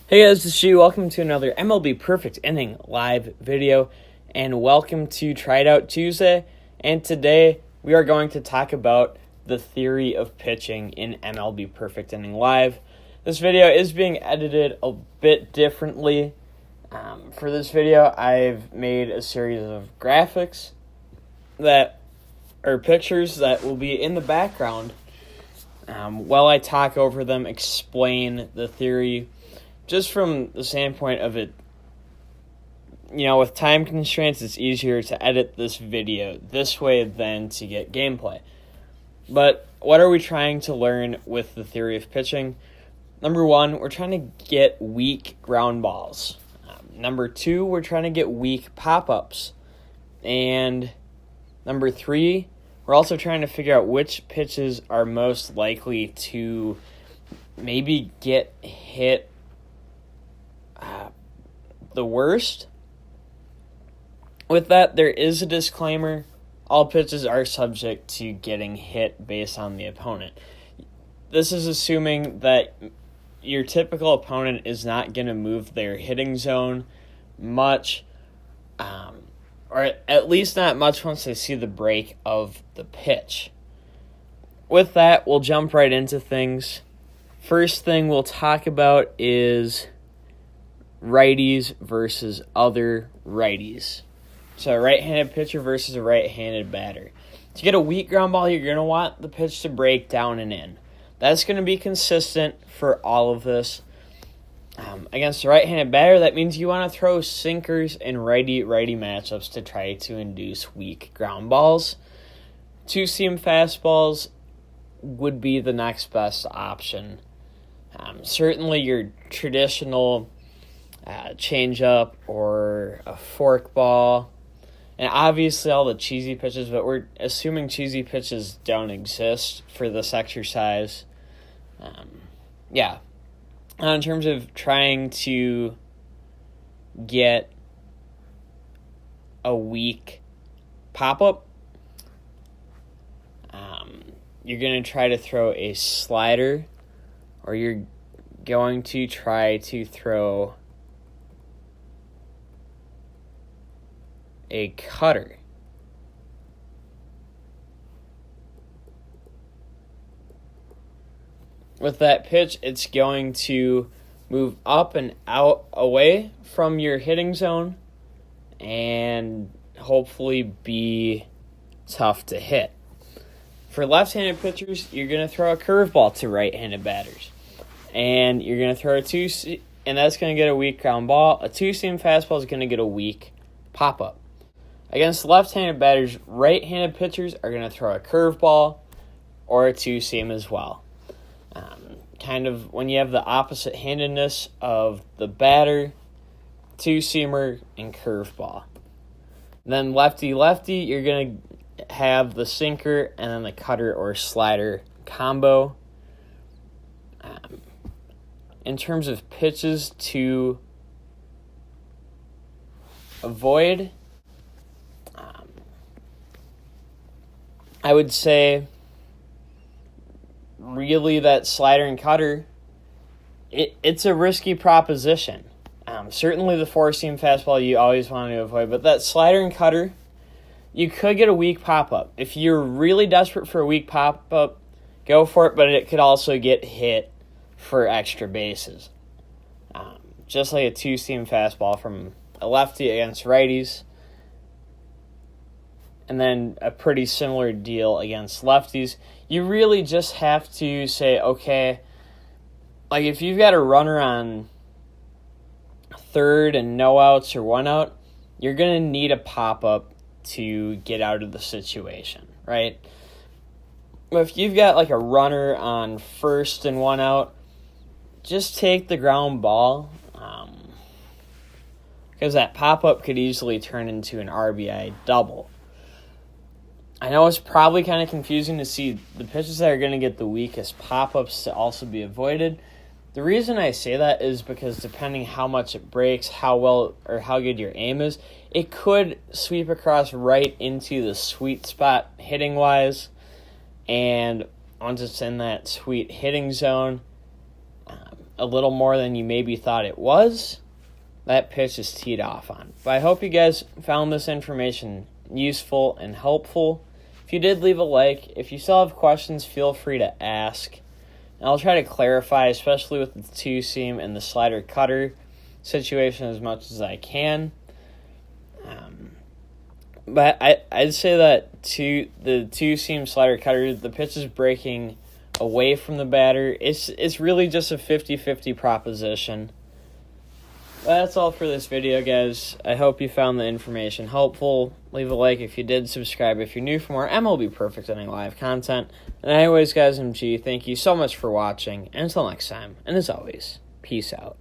Hey guys, this is G. Welcome to another MLB Perfect Inning live video, and welcome to Try It Out Tuesday. And today we are going to talk about the theory of pitching in MLB Perfect Inning Live. This video is being edited a bit differently. For this video, I've made a series of graphics that are pictures that will be in the background while I talk over them, explain the theory. Just from the standpoint of it, with time constraints, it's easier to edit this video this way than to get gameplay. But what are we trying to learn with the theory of pitching? Number one, we're trying to get weak ground balls. Number two, we're trying to get weak pop-ups. And number three, we're also trying to figure out which pitches are most likely to maybe get hit the worst. With that, there is a disclaimer. All pitches are subject to getting hit based on the opponent. This is assuming that your typical opponent is not going to move their hitting zone much, or at least not much once they see the break of the pitch. With that, we'll jump right into things. First thing we'll talk about is righties versus other righties. So a right-handed pitcher versus a right-handed batter. To get a weak ground ball, you're going to want the pitch to break down and in. That's going to be consistent for all of this. Against a right-handed batter, that means you want to throw sinkers in righty-righty matchups to try to induce weak ground balls. Two-seam fastballs would be the next best option. Certainly your traditional change-up or a fork ball, and obviously all the cheesy pitches, but we're assuming cheesy pitches don't exist for this exercise. In terms of trying to get a weak pop-up, you're going to try to throw a slider, or you're going to try to throw a cutter. With that pitch, it's going to move up and out away from your hitting zone and hopefully be tough to hit. For left-handed pitchers, you're going to throw a curveball to right-handed batters. And you're going to throw and that's going to get a weak ground ball. A two-seam fastball is going to get a weak pop-up. Against left-handed batters, right-handed pitchers are going to throw a curveball or a two-seam as well. Kind of when you have the opposite handedness of the batter, two-seamer, and curveball. Then lefty-lefty, you're going to have the sinker and then the cutter or slider combo. In terms of pitches to avoid, I would say really that slider and cutter, it's a risky proposition. Certainly the four-seam fastball you always want to avoid, but that slider and cutter, you could get a weak pop-up. If you're really desperate for a weak pop-up, go for it, but it could also get hit for extra bases. Just like a two-seam fastball from a lefty against righties, and then a pretty similar deal against lefties. You really just have to say, okay, like if you've got a runner on third and no outs or one out, you're going to need a pop-up to get out of the situation, right? But if you've got like a runner on first and one out, just take the ground ball, because that pop-up could easily turn into an RBI double. I know it's probably kind of confusing to see the pitches that are going to get the weakest pop-ups to also be avoided. The reason I say that is because depending how much it breaks, how well or how good your aim is, it could sweep across right into the sweet spot hitting-wise. And once it's in that sweet hitting zone, a little more than you maybe thought it was, that pitch is teed off on. But I hope you guys found this information useful and helpful. If you did, leave a like. If you still have questions, feel free to ask. And I'll try to clarify, especially with the two-seam and the slider cutter situation, as much as I can. But I'd say that the two-seam slider cutter, the pitch is breaking away from the batter. It's really just a 50-50 proposition. That's all for this video, guys. I hope you found the information helpful. Leave a like if you did. Subscribe if you're new for more MLB Perfect Inning live content. And anyways, guys, MG, thank you so much for watching. And until next time, and as always, peace out.